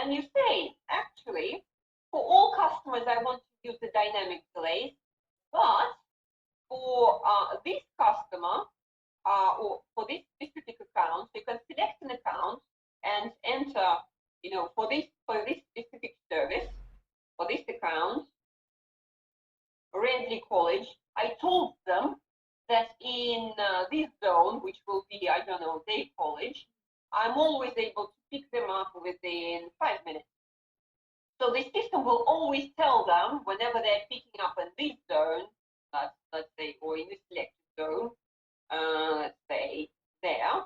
and you say, actually, for all customers, I want to use the dynamic delays, but for this customer or for this specific account, you can select an account and enter, for this specific service, for this account, Rendley College. I told them that in this zone, which will be, I don't know, Dave College, I'm always able to pick them up within 5 minutes. So the system will always tell them whenever they're picking up in this zone, let's say, or in the selected zone, let's say there.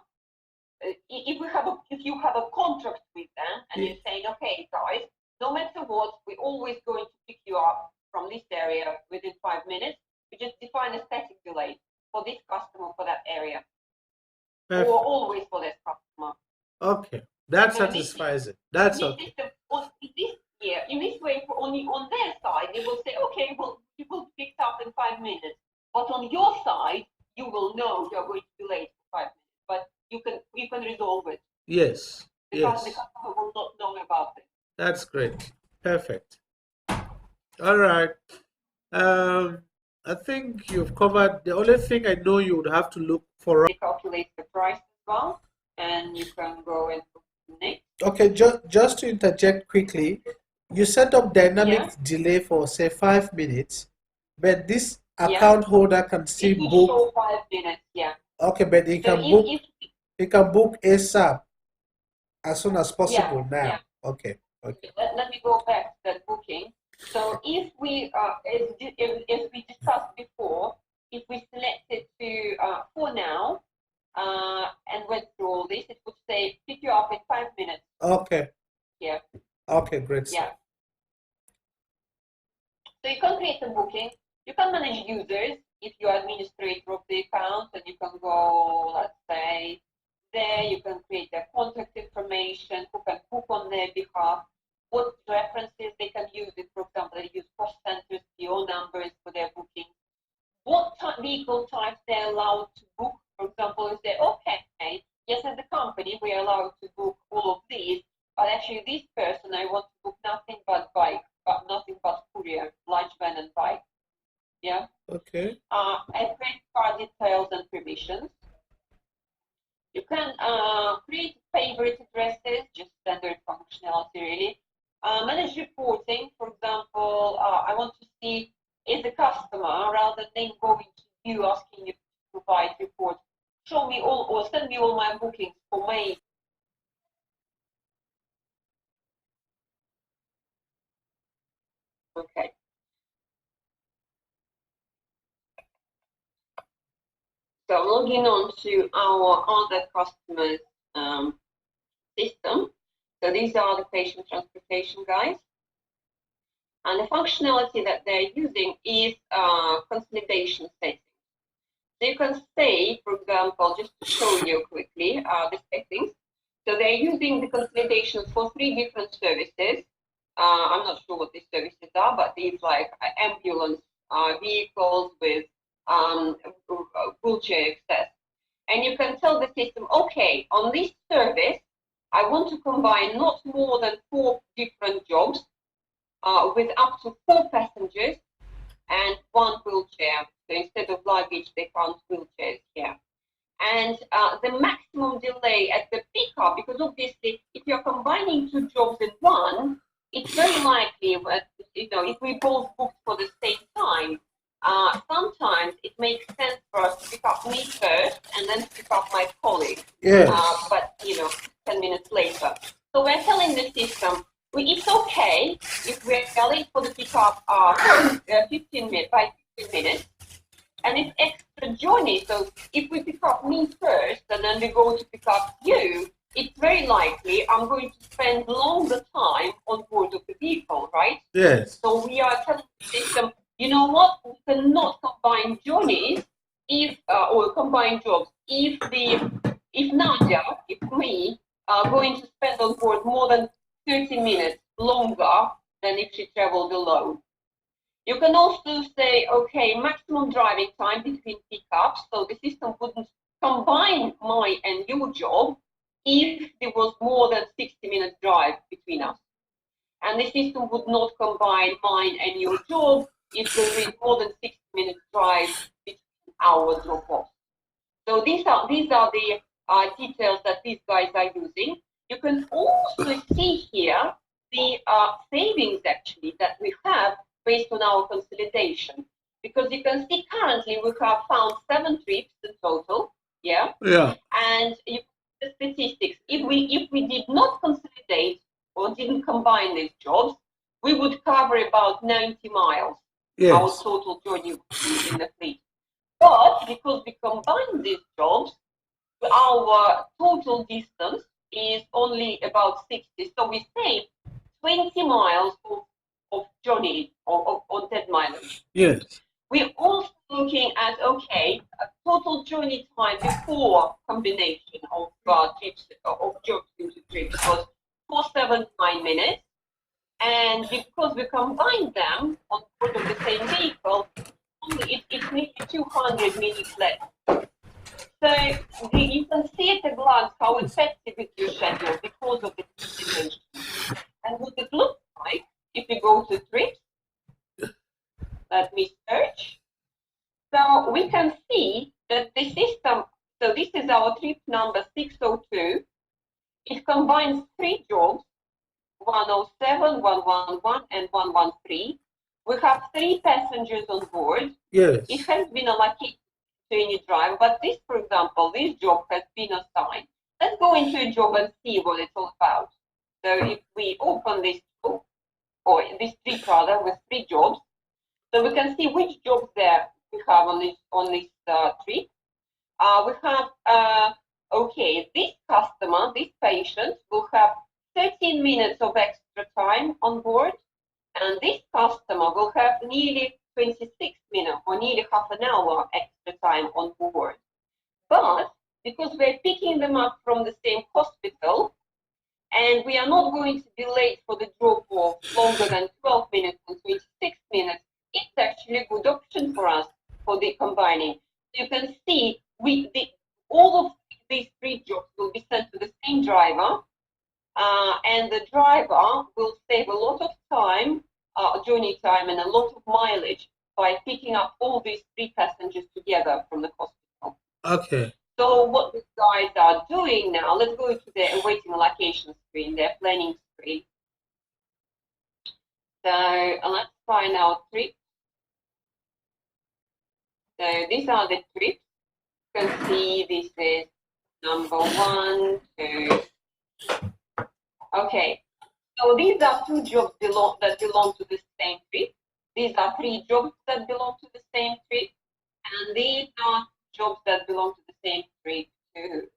If you have a contract with them and you're saying, okay, guys, no matter what, we're always going to pick you up from this area within 5 minutes. We just define a static delay for this customer for that area, or always for this customer. Okay, that satisfies it. That's okay. In this way, only on their side, they will say, okay, well, you will be picked up in 5 minutes. But on your side, you will know you're going to be late for 5 minutes. But you can resolve it. Yes. Because the customer will not know about it. That's great. Perfect. All right. I think you've covered. The only thing I know you would have to look for. They calculate the price as well, and you can go and next. Okay, just to interject quickly, you set up dynamic delay for say 5 minutes, but this account holder can still book. Show 5 minutes, Okay, but he can book. He can book ASAP as soon as possible now. Yeah. Okay. Let me go back to that booking. So if we, as we discussed before, if we selected to for now and went through all this, it would say pick you up in 5 minutes. Okay. Yeah. Okay, great. Yeah. So you can create a booking. You can manage users if you are administrator of the account, and you can go, let's say, there. You can create their contact information, who can book on their behalf, what references they can use. If, for example, they use cost centers, PO numbers for their booking, what vehicle types they're allowed to book. For example, you say, okay, yes, as a company, we are allowed to book all of these, but actually this person, I want to book nothing but bike, but nothing but courier, large van and bike. Yeah. Okay. And credit card details and permissions. You can create favorite addresses, just standard functionality really. Manage reporting. For example, I want to see as a customer, rather than going to you asking you to provide reports, show me all or send me all my bookings for May. Okay. So logging on to our other customers system. So these are the patient transportation guys. And the functionality that they're using is consolidation settings. So you can say, for example, just to show you quickly the settings. So they're using the consolidations for 3 different services. I'm not sure what these services are, but these like ambulance vehicles with wheelchair access. And you can tell the system, okay, on this service, I want to combine not more than 4 different jobs with up to 4 passengers and 1 wheelchair. So instead of luggage, they count wheelchairs here. And the maximum delay at the pickup, because obviously, if you're combining 2 jobs in one, it's very likely that, if we both booked for the same time, sometimes it makes sense for us to pick up me first and then pick up my colleague. Yes. But 10 minutes later. So we're telling the system, it's okay if we're late for the pickup 15 minutes, and it's extra journey. So if we pick up me first and then we go to pick up you, it's very likely I'm going to spend longer time on board of the vehicle, right? Yes. So we are telling the system, you know what? We cannot combine journeys or combine jobs if Nadia, if me, are going to spend on board more than 30 minutes longer than if she traveled alone. You can also say, okay, maximum driving time between pickups, so the system wouldn't combine my and your job if there was more than 60 minutes drive between us. and the system would not combine mine and your job if there is more than 60-minute drive between our drop-offs. So these are the details that these guys are using. You can also see here the savings actually that we have based on our consolidation, because you can see currently we have found 7 trips in total. Yeah. And you the statistics. If we did not consolidate or didn't combine these jobs, we would cover about 90 miles. Yes. Our total journey in the fleet. But because we combine these jobs, our total distance is only about 60. So we save 20 miles of journey on 10 mileage. Yes. We're also looking at, okay, a total journey time before combination of trips, of jobs into trips was 479 minutes. And because we combined them on board of the same vehicle, it's nearly 200 minutes less. So you can see at a glance how effective is your schedule because of the combination. And what it looks like if you go to trips, let me search. So we can see that the system, so this is our trip number 602. It combines 3 jobs, 107, 111, and 113. We have 3 passengers on board. Yes. It has been allocated to any driver, but this, for example, this job has been assigned. Let's go into a job and see what it's all about. So if we open this job, or this trip rather, with 3 jobs, so we can see which jobs there we have on this trip. We have, okay, this customer, this patient will have 13 minutes of extra time on board, and this customer will have nearly 26 minutes or nearly half an hour extra time on board. But because we're picking them up from the same hospital, and we are not going to be late for the drop-off longer than 12 minutes and 26 minutes, it's actually a good option for us for the combining. You can see all of these 3 jobs will be sent to the same driver, and the driver will save a lot of time, journey time, and a lot of mileage by picking up all these 3 passengers together from the hospital. Okay. So what the guys are doing now, let's go to their awaiting allocation screen, their planning screen. So let's find our trips. So these are the trips. You can see this is number 1, 2. Okay. So these are 2 jobs that belong to the same trip. These are 3 jobs that belong to the same trip. And these are jobs that belong to the same trip too.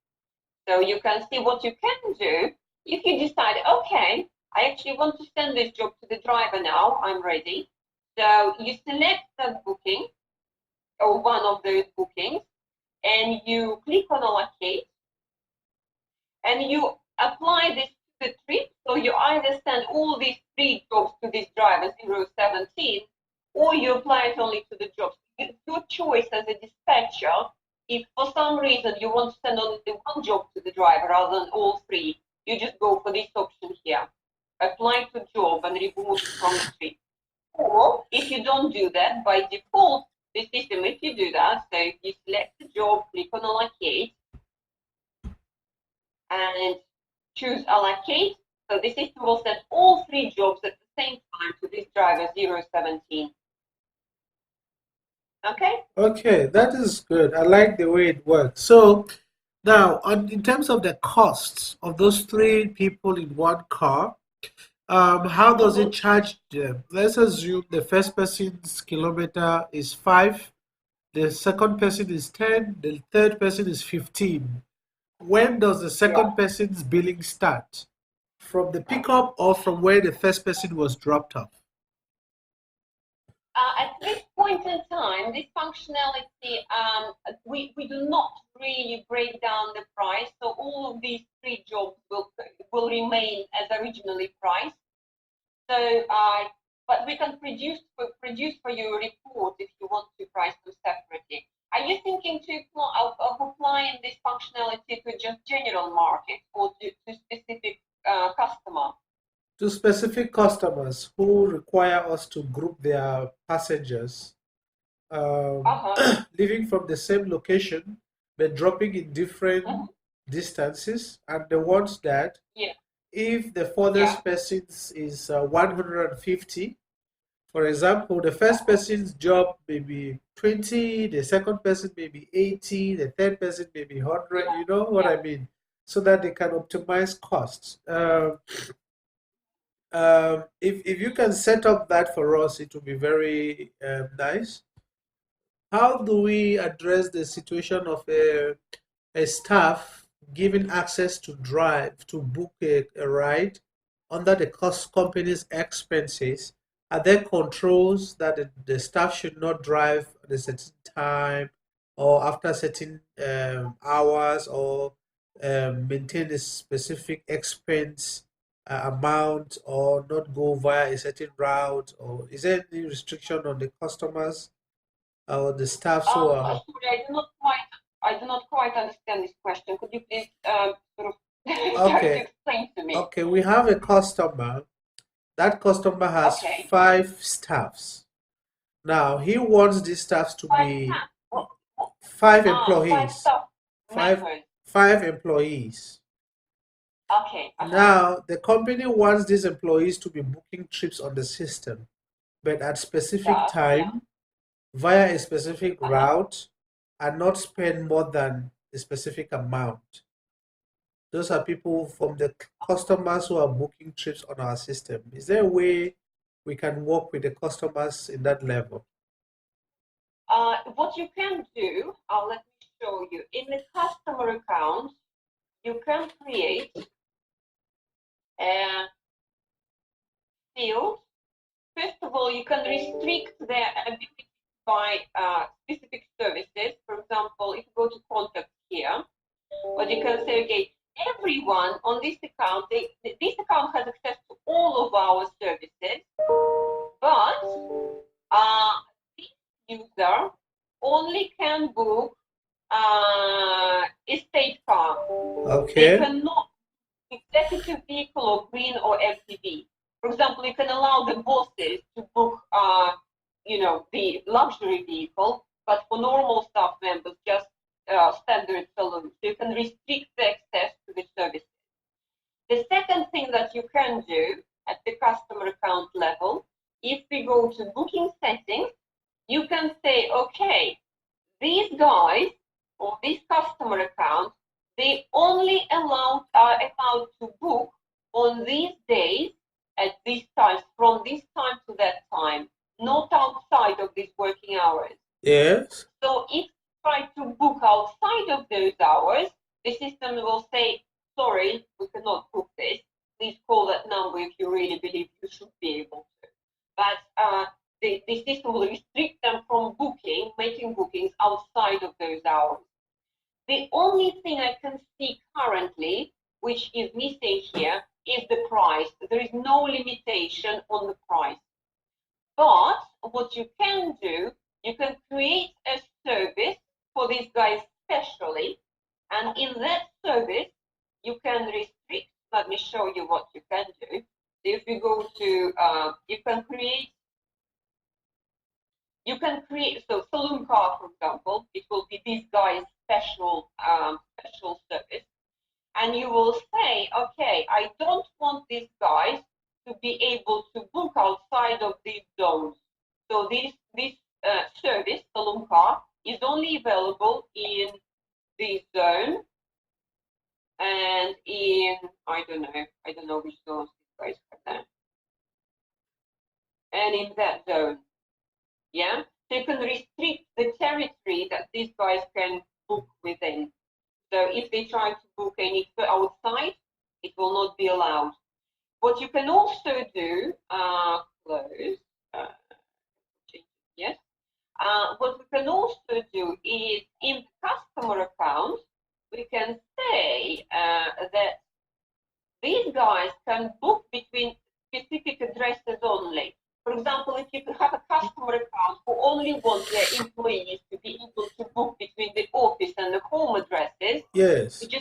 So you can see what you can do if you decide, okay, I actually want to send this job to the driver now, I'm ready. So you select that booking or one of those bookings, and you click on allocate, and you apply this to the trip. So you either send all these 3 jobs to this driver 017, or you apply it only to the jobs. It's your choice as a dispatcher. If for some reason you want to send only 1 job to the driver rather than all 3, you just go for this option here. Apply to job and remove it from the trip. Or if you don't do that, by default, the system, if you do that, so if you select the job, click on allocate, and choose allocate, so the system will send all 3 jobs at the same time to this driver 017. Okay? Okay, that is good. I like the way it works. So now, in terms of the costs of those 3 people in one car, how does it charge them? Let's assume the first person's kilometer is 5, the second person is 10, the third person is 15. When does the second person's billing start? From the pickup or from where the first person was dropped off? At this point in time, this functionality, we do not really break down the price. So all of these 3 jobs will remain as originally priced. So, but we can produce for you a report if you want to price them separately. Are you thinking of applying this functionality to just general market or to specific customer? to specific customers who require us to group their passengers, leaving from the same location but dropping in different distances, and the ones that Yeah. if the furthest person is 150, for example, the first person's job may be 20, the second person may be 80, the third person may be 100, you know what I mean? So that they can optimize costs. If you can set up that for us, it will be very nice. How do we address the situation of a staff given access to drive to book a ride under the cost company's expenses? Are there controls that the staff should not drive at a certain time or after certain hours, or maintain a specific expense amount, or not go via a certain route? Or is there any restriction on the customers or the staff? So Sorry, I do not quite understand this question. Could you please sort of try to okay, explain to me? okay, we have a customer. That customer has Okay. 5 staffs. Now he wants these staffs to Five be staff. What? 5 5 employees. staff Five members. 5 employees. Okay. Now the company wants these employees to be booking trips on the system, but at specific Yeah. time via a specific route, and not spend more than a specific amount. Those are people from the customers who are booking trips on our system. Is there a way we can work with the customers in that level? What you can do, let me show you. In the customer account, you can create a field. First of all, you can restrict their ability to buy specific services. For example, if you go to contact here, but you can say, okay, everyone on this account, this account has access to all of our services, but this user only can book estate car. Okay. They cannot executive vehicle or green or FTV. For example, you can allow the bosses to book, the luxury vehicle, but for normal staff members, just standard saloon. So you can restrict the access to the services. The second thing that you can do at the customer account level, if we go to booking settings, you can say, okay, these guys or this customer account, they only are allowed to book on these days at these times, from this time to that time, not outside of these working hours. Yes. So if you try to book outside of those hours, the system will say, sorry, we cannot book this. Please call that number if you really believe you should be able to. But the system will restrict them from making bookings outside of those hours. The only thing I can see currently, which is missing here, is the price. There is no limitation on the price. But what you can do, you can create a service for these guys specially, and in that service, you can restrict. Let me show you what you can do. If you go to, you can create, so saloon car, for example, it will be this guy's special service. And you will say, okay, I don't want these guys to be able to book outside of these zones. So this service, saloon car, is only available in this zone and in, I don't know which zones these guys have there. And in that zone. Yeah, so you can restrict the territory that these guys can book within. So if they try to book any outside, it will not be allowed. What you can also do, close, yes. What we can also do is in the customer account, we can say that these guys can book between specific addresses only. For example, if you have a customer account who only wants their employees to be able to book between the office and the home addresses, yes, you